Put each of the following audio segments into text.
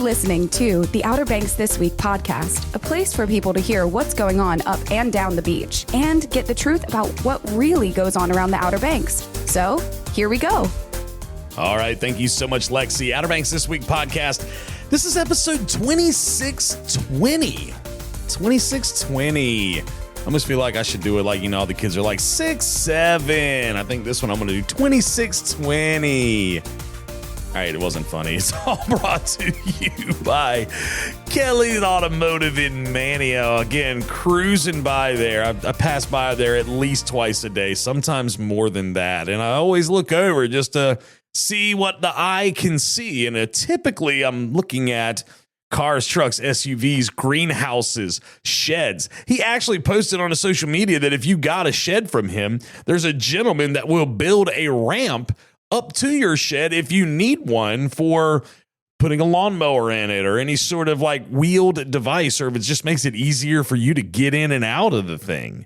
listening to the Outer Banks This Week podcast, a place for people to hear what's going on up and down the beach and get the truth about what really goes on around the Outer Banks. So, here we go. All right. Thank you so much, Lexi. Outer Banks This Week podcast. This is episode 2620. 2620. I almost feel like I should do it like, all the kids are like 6, 7. I think this one I'm going to do 2620. All right, it wasn't funny. It's all brought to you by Kelly's Automotive in Manteo. Again, cruising by there. I pass by there at least twice a day, sometimes more than that. And I always look over just to see what the eye can see. And typically I'm looking at cars, trucks, SUVs, greenhouses, sheds. He actually posted on his social media that if you got a shed from him, there's a gentleman that will build a ramp up to your shed if you need one for putting a lawnmower in it or any sort of like wheeled device, or if it just makes it easier for you to get in and out of the thing.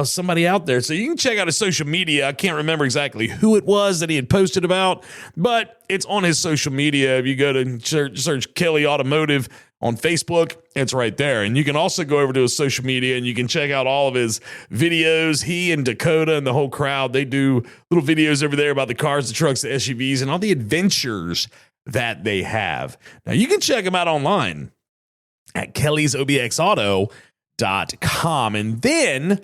Somebody out there. So you can check out his social media. I can't remember exactly who it was that he had posted about, but it's on his social media. If you go to search Kelly Automotive on Facebook, it's right there. And you can also go over to his social media and you can check out all of his videos. He and Dakota and the whole crowd, they do little videos over there about the cars, the trucks, the SUVs, and all the adventures that they have. Now, you can check them out online at kellysobxauto.com. And then,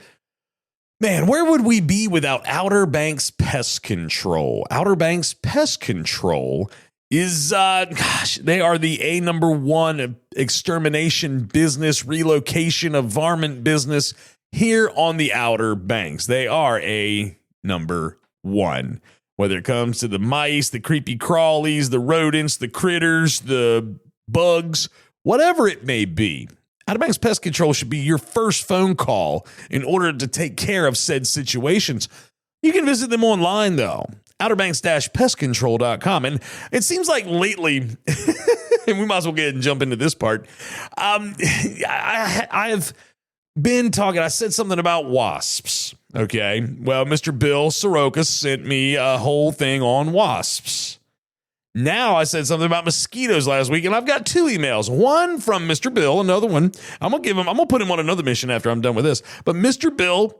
man, where would we be without Outer Banks Pest Control? Outer Banks Pest Control is, they are the #1 extermination business, relocation of varmint business here on the Outer Banks. They are a #1. Whether it comes to the mice, the creepy crawlies, the rodents, the critters, the bugs, whatever it may be, Outer Banks Pest Control should be your first phone call in order to take care of said situations. You can visit them online, though. outerbanks-pestcontrol.com. And it seems like lately, and we might as well get and jump into this part. I've been talking, I said something about wasps. Okay. Well, Mr. Bill Soroka sent me a whole thing on wasps. Now I said something about mosquitoes last week, and I've got 2 emails. One from Mr. Bill, another one. I'm going to put him on another mission after I'm done with this. But Mr. Bill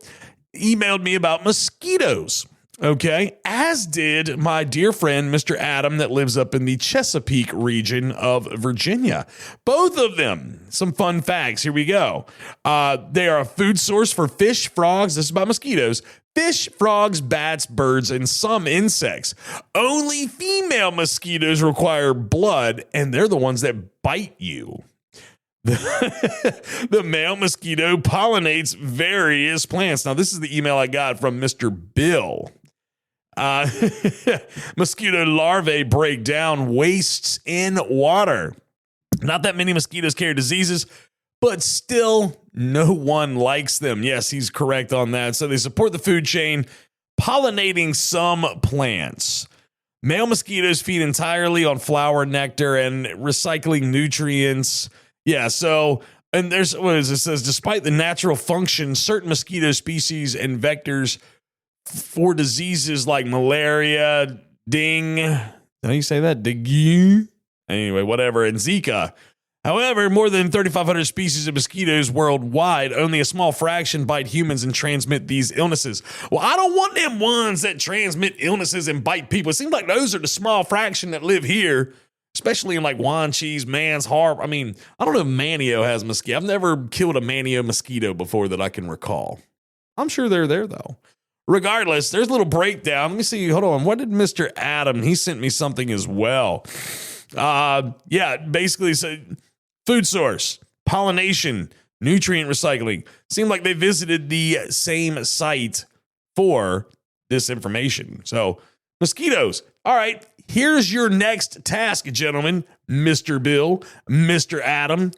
emailed me about mosquitoes. Okay, as did my dear friend, Mr. Adam, that lives up in the Chesapeake region of Virginia. Both of them, some fun facts. Here we go. They are a food source for fish, frogs. This is about mosquitoes. Fish, frogs, bats, birds, and some insects. Only female mosquitoes require blood, and they're the ones that bite you. The male mosquito pollinates various plants. Now, this is the email I got from Mr. Bill. Mosquito larvae break down wastes in water. Not that many mosquitoes carry diseases, but still no one likes them. Yes, he's correct on that. So they support the food chain, pollinating some plants. Male mosquitoes feed entirely on flower nectar and recycling nutrients. Yeah, so, and there's, what is it? It says, despite the natural function, certain mosquito species and vectors for diseases like malaria, how do you say that? Dengue? Anyway, whatever, and Zika. However, more than 3,500 species of mosquitoes worldwide, only a small fraction bite humans and transmit these illnesses. Well, I don't want them ones that transmit illnesses and bite people. It seems like those are the small fraction that live here, especially in like Wanchese, Mans, Harp. I mean, I don't know if Manteo has mosquito. I've never killed a Manteo mosquito before that I can recall. I'm sure they're there, though. Regardless, there's a little breakdown. Let me see. Hold on. What did Mr. Adam? He sent me something as well. Basically, so food source, pollination, nutrient recycling. Seemed like they visited the same site for this information. So, mosquitoes. All right. Here's your next task, gentlemen. Mr. Bill, Mr. Adam.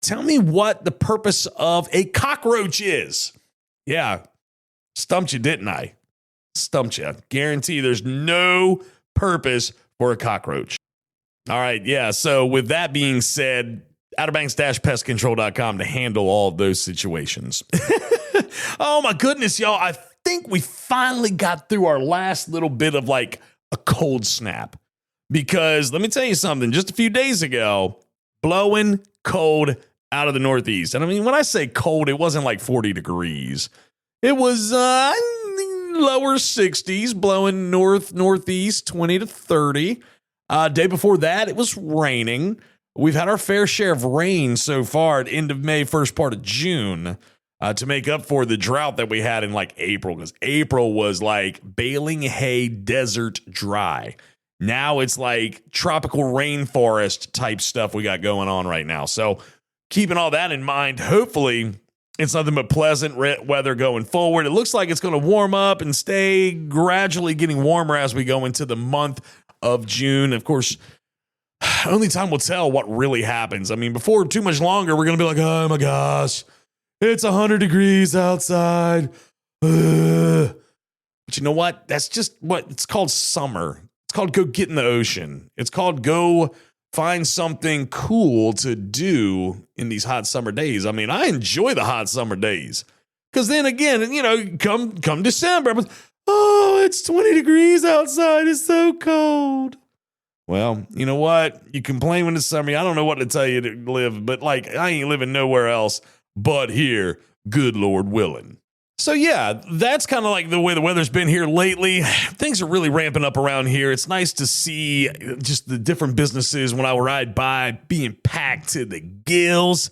Tell me what the purpose of a cockroach is. Yeah. Stumped you, didn't I? Stumped you. Guarantee there's no purpose for a cockroach. All right, yeah. So with that being said, outerbanks-pestcontrol.com to handle all of those situations. Oh my goodness, y'all. I think we finally got through our last little bit of like a cold snap. Because let me tell you something, just a few days ago, blowing cold out of the Northeast. And I mean, when I say cold, it wasn't like 40 degrees. It was lower 60s, blowing northeast 20 to 30. Day before that, it was raining. We've had our fair share of rain so far at end of May, first part of June, to make up for the drought that we had in like April, because April was like baling hay desert dry. Now it's like tropical rainforest type stuff we got going on right now. So keeping all that in mind, hopefully it's nothing but pleasant weather going forward. It looks like it's going to warm up and stay gradually getting warmer as we go into the month of June. Of course, only time will tell what really happens. I mean, before too much longer, we're going to be like, oh my gosh, it's 100 degrees outside. But you know what? That's just what it's called summer. It's called go get in the ocean. It's called go find something cool to do in these hot summer days. I mean, I enjoy the hot summer days because then again, you know, come December, oh, it's 20 degrees outside. It's so cold. Well, you know what? You complain when it's summer. I don't know what to tell you to live, but like I ain't living nowhere else but here, good Lord willing. So yeah, that's kind of like the way the weather's been here lately. Things are really ramping up around here. It's nice to see just the different businesses when I ride by being packed to the gills.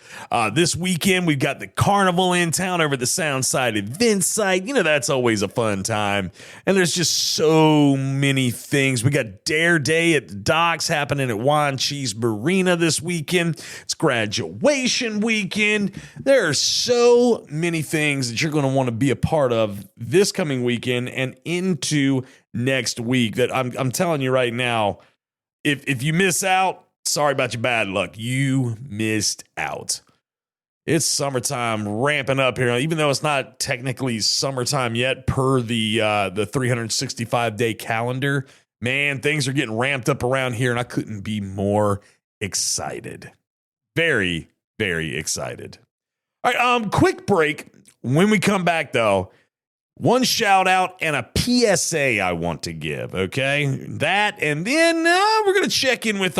This weekend, we've got the carnival in town over the Soundside event site. You know, that's always a fun time. And there's just so many things. We got Dare Day at the docks happening at Juan Cheese Marina this weekend. It's graduation weekend. There are so many things that you're going to want to be a part of this coming weekend and into next week that I'm telling you right now, if you miss out, sorry about your bad luck. You missed out. It's summertime ramping up here, even though it's not technically summertime yet per the 365-day calendar. Man, things are getting ramped up around here, and I couldn't be more excited. Very, very excited. All right, quick break. When we come back, though, one shout out and a PSA I want to give, okay? That, and then we're going to check in with,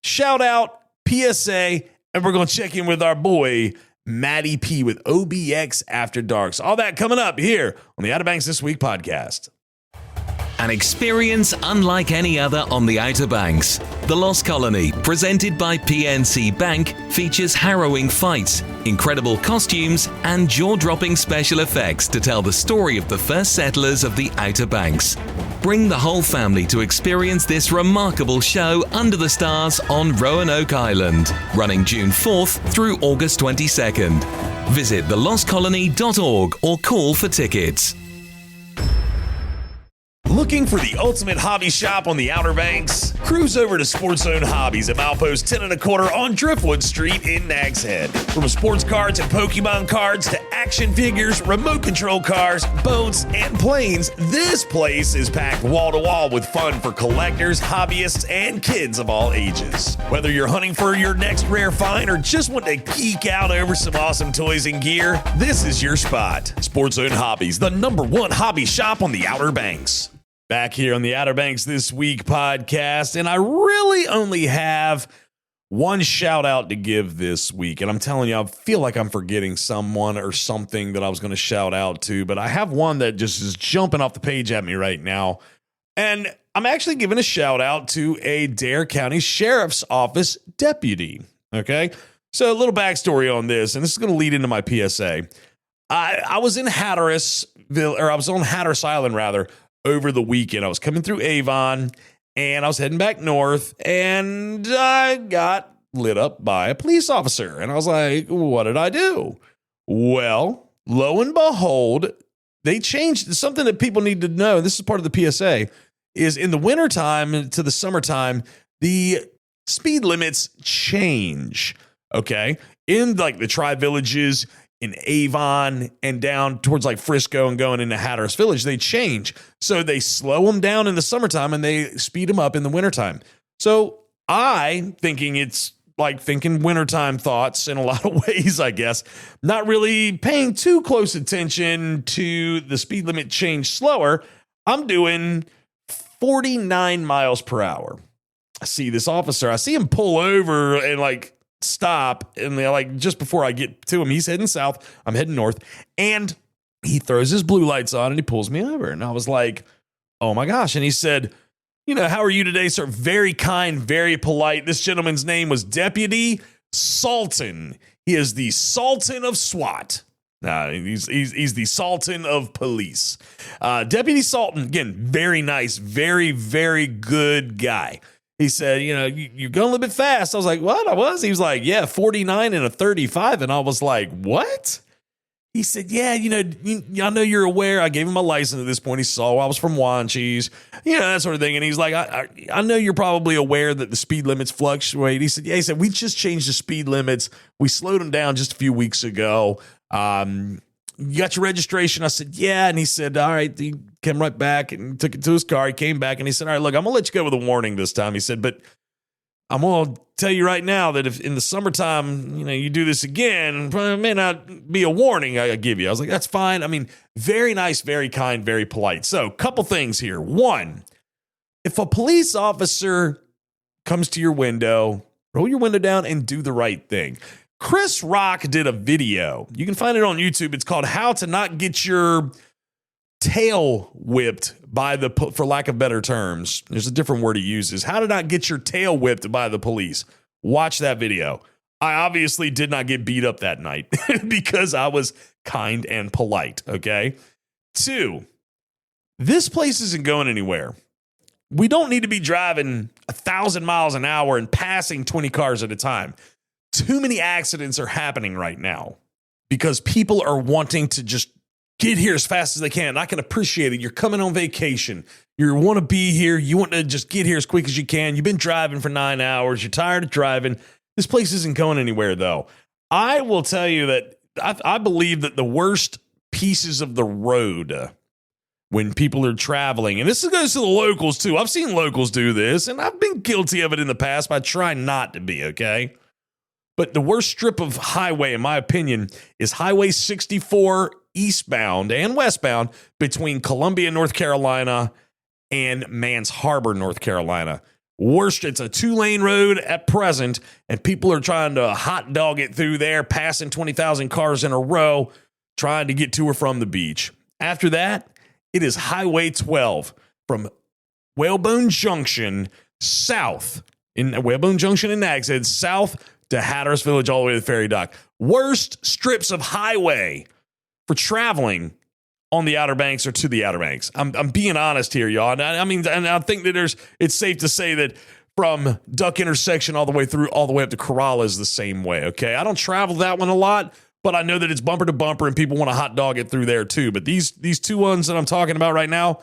shout out, PSA, and we're going to check in with our boy, Matty P with OBX After Darks. All that coming up here on the Outer Banks This Week podcast. An experience unlike any other on the Outer Banks. The Lost Colony, presented by PNC Bank, features harrowing fights, incredible costumes, and jaw-dropping special effects to tell the story of the first settlers of the Outer Banks. Bring the whole family to experience this remarkable show under the stars on Roanoke Island, running June 4th through August 22nd. Visit thelostcolony.org or call for tickets. Looking for the ultimate hobby shop on the Outer Banks? Cruise over to Sports Zone Hobbies at Milepost 10 1/4 on Driftwood Street in Nags Head. From sports cards and Pokemon cards to action figures, remote control cars, boats, and planes, this place is packed wall to wall with fun for collectors, hobbyists, and kids of all ages. Whether you're hunting for your next rare find or just want to geek out over some awesome toys and gear, this is your spot. Sports Zone Hobbies, the #1 hobby shop on the Outer Banks. Back here on the Outer Banks This Week podcast, and I really only have one shout out to give this week. And I'm telling you, I feel like I'm forgetting someone or something that I was going to shout out to, but I have one that just is jumping off the page at me right now. And I'm actually giving a shout out to a Dare County Sheriff's Office deputy. Okay, so a little backstory on this, and this is going to lead into my PSA. I was in Hatteras Island rather, over the weekend. I was coming through Avon and I was heading back north and I got lit up by a police officer. And I was like, what did I do? Well, lo and behold, they changed something that people need to know. This is part of the PSA is in the wintertime to the summertime, the speed limits change. Okay. In like the tri-villages, in Avon and down towards like Frisco and going into Hatteras Village, they change. So they slow them down in the summertime and they speed them up in the wintertime. So thinking wintertime thoughts in a lot of ways, I guess, not really paying too close attention to the speed limit change slower. I'm doing 49 miles per hour. I see this officer. I see him pull over and like stop. And they're like, just before I get to him, he's heading south. I'm heading north. And he throws his blue lights on and he pulls me over. And I was like, oh my gosh. And he said, you know, how are you today, sir? Very kind, very polite. This gentleman's name was Deputy Sultan. He is the Sultan of SWAT. He's the Sultan of Police. Deputy Sultan, again, very nice, very, very good guy. He said, you know, you're going a little bit fast. I was like, what? I was? He was like, yeah, 49 and a 35. And I was like, what? He said, yeah, you know, I know you're aware. I gave him my license at this point. He saw I was from Wanchese, you know, that sort of thing. And he's like, I know you're probably aware that the speed limits fluctuate. He said, yeah, he said, we just changed the speed limits. We slowed them down just a few weeks ago. You got your registration? I said, yeah. And he said, all right. He came right back and took it to his car. He came back and he said, all right, look, I'm going to let you go with a warning this time. He said, but I'm going to tell you right now that if in the summertime, you know, you do this again, it may not be a warning I give you. I was like, that's fine. I mean, very nice, very kind, very polite. So couple things here. One, if a police officer comes to your window, roll your window down and do the right thing. Chris Rock did a video. You can find it on YouTube. It's called How to Not Get Your Tail Whipped by the, for lack of better terms. There's a different word he uses. How to Not Get Your Tail Whipped by the Police. Watch that video. I obviously did not get beat up that night because I was kind and polite, okay? 2, this place isn't going anywhere. We don't need to be driving 1,000 miles an hour and passing 20 cars at a time. Too many accidents are happening right now because people are wanting to just get here as fast as they can. I can appreciate it. You're coming on vacation. You want to be here. You want to just get here as quick as you can. You've been driving for 9 hours. You're tired of driving. This place isn't going anywhere, though. I will tell you that I believe that the worst pieces of the road when people are traveling, and this goes to the locals, too. I've seen locals do this, and I've been guilty of it in the past, but I try not to be, okay? But the worst strip of highway, in my opinion, is Highway 64 eastbound and westbound between Columbia, North Carolina, and Mans Harbor, North Carolina. Worst, it's a 2-lane road at present, and people are trying to hot dog it through there, passing 20,000 cars in a row, trying to get to or from the beach. After that, it is Highway 12 from Whalebone Junction south, in Whalebone Junction in Nags Head, south to Hatteras Village all the way to the ferry dock. Worst strips of highway for traveling on the Outer Banks or to the Outer Banks. I'm being honest here, y'all. I mean, and I think that it's safe to say that from Duck Intersection all the way up to Corolla is the same way, okay? I don't travel that one a lot, but I know that it's bumper to bumper and people want to hot dog it through there too. But these 2 ones that I'm talking about right now,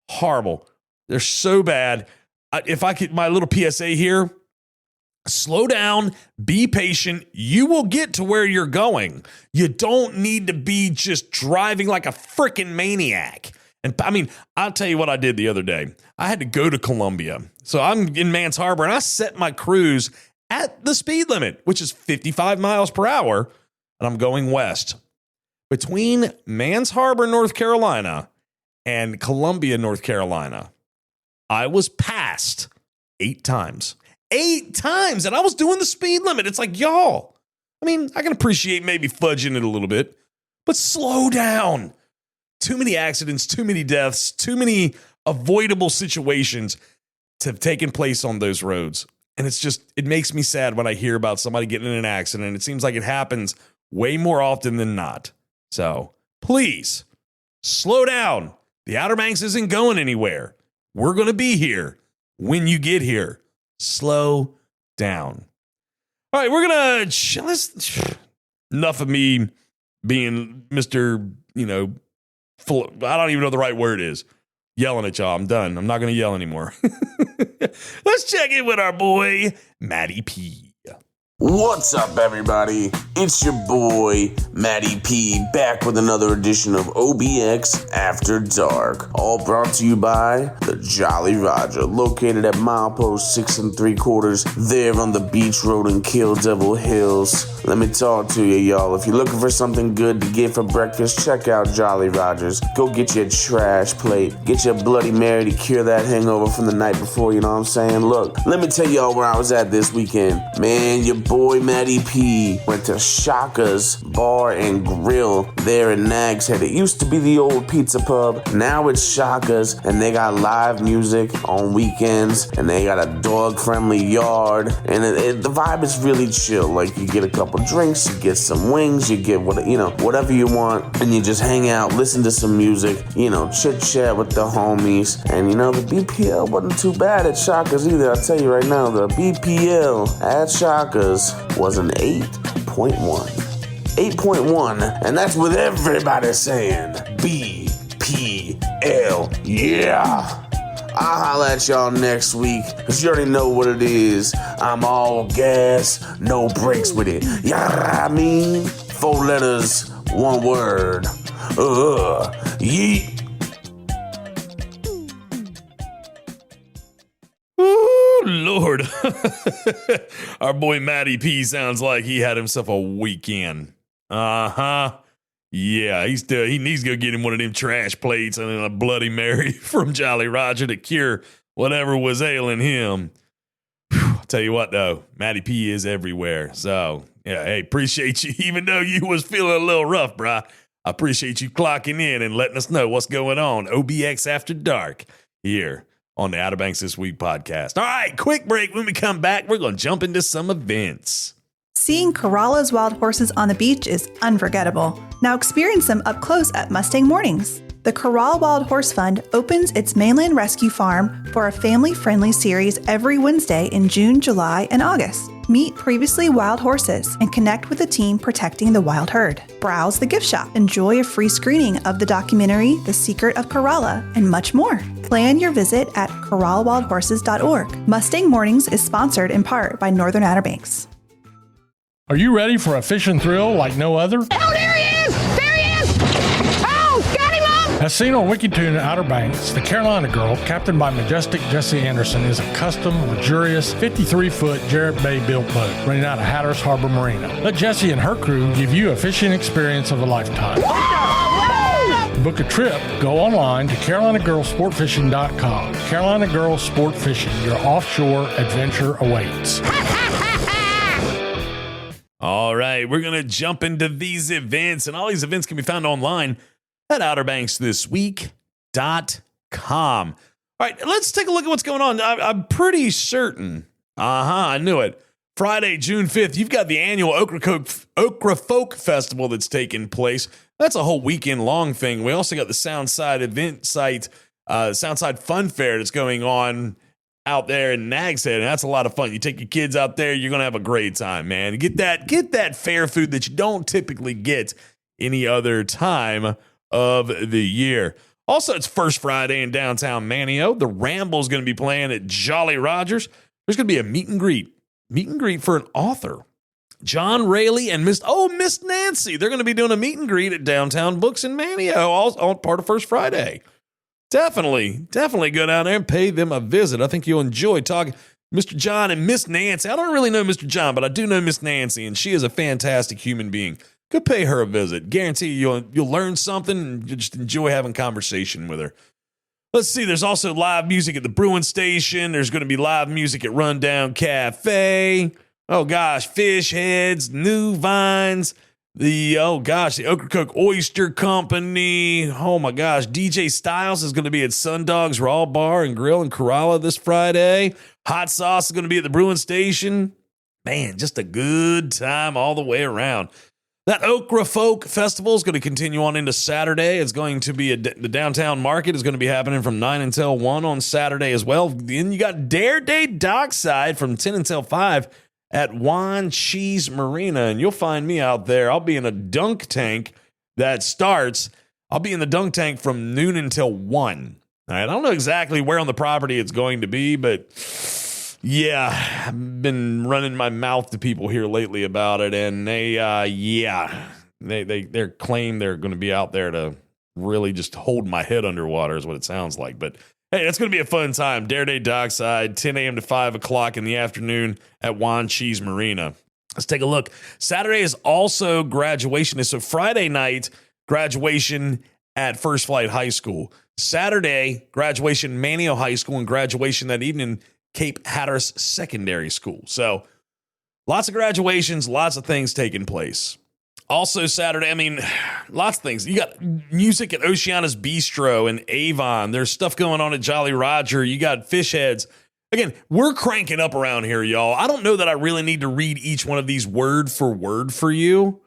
horrible. They're so bad. If I could, my little PSA here, slow down, be patient. You will get to where you're going. You don't need to be just driving like a freaking maniac. And I mean, I'll tell you what I did the other day. I had to go to Columbia. So I'm in Mans Harbor and I set my cruise at the speed limit, which is 55 miles per hour. And I'm going west. Between Mans Harbor, North Carolina and Columbia, North Carolina, I was passed 8 times. 8 times, and I was doing the speed limit. It's like, y'all, I mean, I can appreciate maybe fudging it a little bit, but slow down. Too many accidents, too many deaths, too many avoidable situations to have taken place on those roads. And it makes me sad when I hear about somebody getting in an accident. It seems like it happens way more often than not. So please, slow down. The Outer Banks isn't going anywhere. We're going to be here when you get here. Slow down. All right, we're going to... Enough of me being Mr., full... I don't even know the right word is. Yelling at y'all. I'm done. I'm not going to yell anymore. Let's check in with our boy, Matty P. What's up, everybody? It's your boy, Matty P, back with another edition of OBX After Dark. All brought to you by the Jolly Roger, located at milepost 6 3/4, there on the beach road in Kill Devil Hills. Let me talk to you, y'all. If you're looking for something good to get for breakfast, check out Jolly Rogers. Go get your trash plate. Get your Bloody Mary to cure that hangover from the night before, you know what I'm saying? Look, let me tell y'all where I was at this weekend. Man, your boy Matty P went to Shaka's Bar and Grill there in Nags Head. It used to be the old pizza pub. Now it's Shaka's, and they got live music on weekends, and they got a dog-friendly yard, and the vibe is really chill. Like, you get a couple drinks, you get some wings, you get whatever you want, and you just hang out, listen to some music, chit-chat with the homies, and the BPL wasn't too bad at Shaka's either. I'll tell you right now, the BPL at Shaka's was an 8.1. 8.1, and that's with everybody saying BPL, yeah. I'll holla at y'all next week, because you already know what it is. I'm all gas, no brakes with it. Yeah, I mean, 4 letters, 1 word. Yeet. Lord. Our boy Matty P sounds like he had himself a weekend. Yeah, he needs to go get him one of them trash plates and a Bloody Mary from Jolly Roger to cure whatever was ailing him. I'll tell you what, though, Matty P is everywhere. So, yeah, hey, appreciate you. Even though you was feeling a little rough, brah, I appreciate you clocking in and letting us know what's going on. OBX After Dark here on the Outer Banks This Week podcast. All right, quick break. When we come back, we're going to jump into some events. Seeing Corolla's wild horses on the beach is unforgettable. Now experience them up close at Mustang Mornings. The Corral Wild Horse Fund opens its mainland rescue farm for a family-friendly series every Wednesday in June, July, and August. Meet previously wild horses and connect with the team protecting the wild herd. Browse the gift shop, enjoy a free screening of the documentary The Secret of Corolla, and much more. Plan your visit at corralwildhorses.org. Mustang Mornings is sponsored in part by Northern Outer Banks. Are you ready for a fishing thrill like no other? Oh, there he is! There he is! Oh, got him up! As seen on WikiTune at Outer Banks, the Carolina Girl, captained by majestic Jesse Anderson, is a custom, luxurious 53-foot Jarrett Bay built boat running out of Hatteras Harbor Marina. Let Jesse and her crew give you a fishing experience of a lifetime. To book a trip, go online to CarolinaGirlSportFishing.com. Carolina Girl Sport Fishing, your offshore adventure awaits. All right, we're going to jump into these events, and all these events can be found online at OuterBanksThisWeek.com. All right, let's take a look at what's going on. I'm pretty certain. I knew it. Friday, June 5th, you've got the annual Okra Folk Festival that's taking place. That's a whole weekend-long thing. We also got the Soundside event site, Soundside Fun Fair that's going on out there in Nags Head, and that's a lot of fun. You take your kids out there, you're going to have a great time, man. Get that fair food that you don't typically get any other time of the year. Also, it's First Friday in downtown Manteo. The Ramble's going to be playing at Jolly Rogers. There's going to be a meet and greet for an author. John Rayleigh and Miss Nancy. They're going to be doing a meet and greet at Downtown Books in Manteo, all part of First Friday. Definitely go down there and pay them a visit. I think you'll enjoy talking. Mr. John and Miss Nancy. I don't really know Mr. John, but I do know Miss Nancy, and she is a fantastic human being. Go pay her a visit. Guarantee you'll learn something and you'll just enjoy having conversation with her. Let's see. There's also live music at the Bruin Station. There's going to be live music at Rundown Cafe. Oh, gosh. Fish Heads, New Vines. The Ocracoke Oyster Company. Oh, my gosh. DJ Styles is going to be at Sundog's Raw Bar and Grill in Corolla this Friday. Hot Sauce is going to be at the Bruin Station. Man, just a good time all the way around. That Okra Folk Festival is going to continue on into Saturday. It's going to be the downtown market is going to be happening from 9 until 1 on Saturday as well. Then you got Dare Day Dockside from 10 until 5 at Juan Cheese Marina, and you'll find me out there. I'll be in a dunk tank that starts. I'll be in the dunk tank from noon until 1. All right, I don't know exactly where on the property it's going to be, but Yeah, I've been running my mouth to people here lately about it, and they claim they're going to be out there to really just hold my head underwater is what it sounds like. But hey, that's going to be a fun time. Dare Day Dockside, 10 a.m. to 5 o'clock in the afternoon at Juan Cheese Marina. Let's take a look. Saturday is also graduation. So Friday night, graduation at First Flight High School. Saturday, graduation Manteo High School, and graduation that evening Cape Hatteras Secondary School. So lots of graduations, lots of things taking place. Also Saturday, I mean, lots of things. You got music at Oceana's Bistro and Avon. There's stuff going on at Jolly Roger. You got Fish Heads. Again, we're cranking up around here, y'all. I don't know that I really need to read each one of these word for word for you,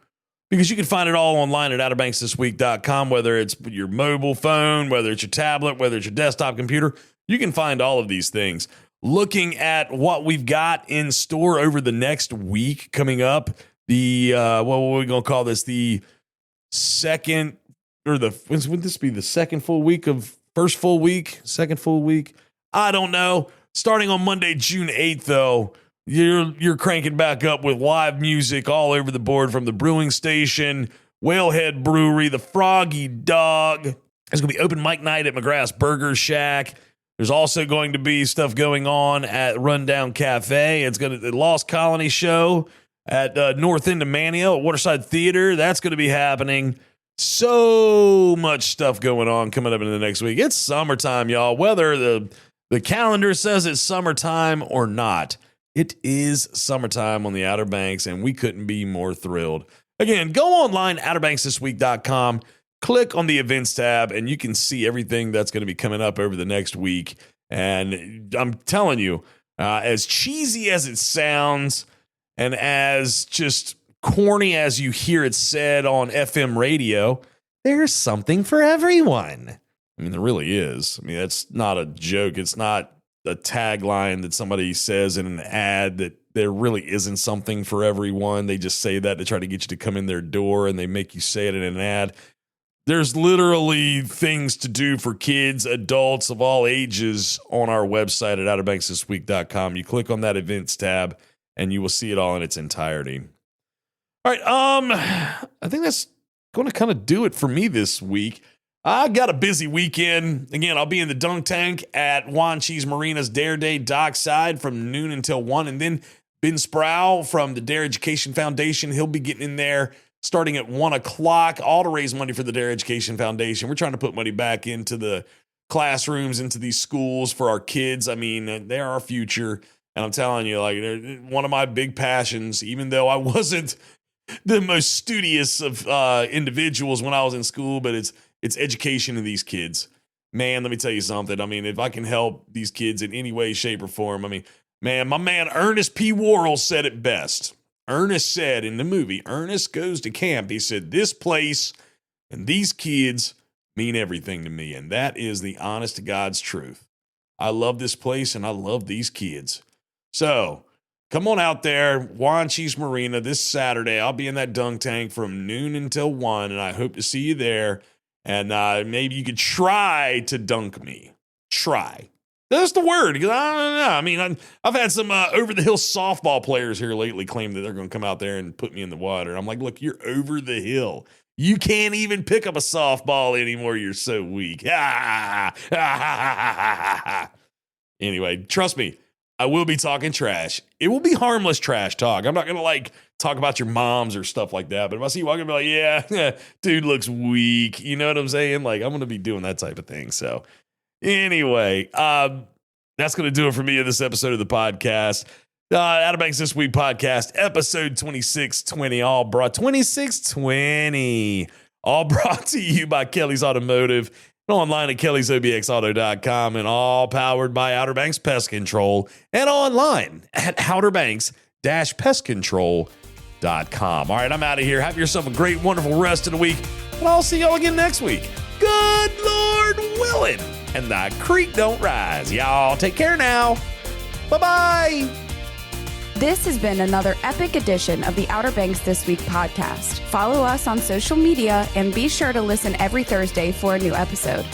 because you can find it all online at outerbanksthisweek.com, whether it's your mobile phone, whether it's your tablet, whether it's your desktop computer. You can find all of these things. Looking at what we've got in store over the next week coming up, the what are we going to call this? The second, or would this be the second full week of first full week, second full week? I don't know. Starting on Monday, June 8th, though, you're cranking back up with live music all over the board from the Brewing Station, Whalehead Brewery, the Froggy Dog. There's going to be open mic night at McGrath's Burger Shack. There's also going to be stuff going on at Rundown Cafe. It's going to the Lost Colony show at North End of Manteo at Waterside Theater. That's going to be happening. So much stuff going on coming up in the next week. It's summertime, y'all. Whether the calendar says it's summertime or not, it is summertime on the Outer Banks, and we couldn't be more thrilled. Again, go online, outerbanksthisweek.com. Click on the events tab, and you can see everything that's going to be coming up over the next week. And I'm telling you, as cheesy as it sounds and as just corny as you hear it said on FM radio, there's something for everyone. I mean, there really is. I mean, that's not a joke. It's not a tagline that somebody says in an ad that there really isn't something for everyone. They just say that to try to get you to come in their door, and they make you say it in an ad. There's literally things to do for kids, adults of all ages on our website at outerbanksthisweek.com. You click on that events tab and you will see it all in its entirety. All right. I think that's going to kind of do it for me this week. I got a busy weekend. Again, I'll be in the dunk tank at Juan Cheese Marina's Dare Day Dockside from noon until 1. And then Ben Sproul from the Dare Education Foundation, he'll be getting in there starting at 1 o'clock, all to raise money for the Dare Education Foundation. We're trying to put money back into the classrooms, into these schools for our kids. I mean, they're our future. And I'm telling you, like, one of my big passions, even though I wasn't the most studious of individuals when I was in school, but it's education of these kids. Man, let me tell you something. I mean, if I can help these kids in any way, shape, or form, I mean, man, my man Ernest P. Worrell said it best. Ernest said in the movie, Ernest Goes to Camp, he said, this place and these kids mean everything to me. And that is the honest to God's truth. I love this place and I love these kids. So come on out there, Juan Cheese Marina this Saturday. I'll be in that dunk tank from noon until 1, and I hope to see you there. And maybe you could try to dunk me. Try. That's the word. Because I don't know. I mean, I've had some over-the-hill softball players here lately claim that they're going to come out there and put me in the water. I'm like, look, you're over the hill. You can't even pick up a softball anymore. You're so weak. Anyway, trust me, I will be talking trash. It will be harmless trash talk. I'm not going to, like, talk about your moms or stuff like that. But if I see you walking, I'll be like, yeah, dude looks weak. You know what I'm saying? Like, I'm going to be doing that type of thing. So anyway, that's going to do it for me in this episode of the podcast. Outer Banks This Week podcast, episode 2620, all brought to you by Kelly's Automotive, and online at kellysobxauto.com, and all powered by Outer Banks Pest Control, and online at outerbanks-pestcontrol.com. All right, I'm out of here. Have yourself a great, wonderful rest of the week, and I'll see y'all again next week. Good Lord willing, and the creek don't rise. Y'all take care now. Bye-bye. This has been another epic edition of the Outer Banks This Week podcast. Follow us on social media and be sure to listen every Thursday for a new episode.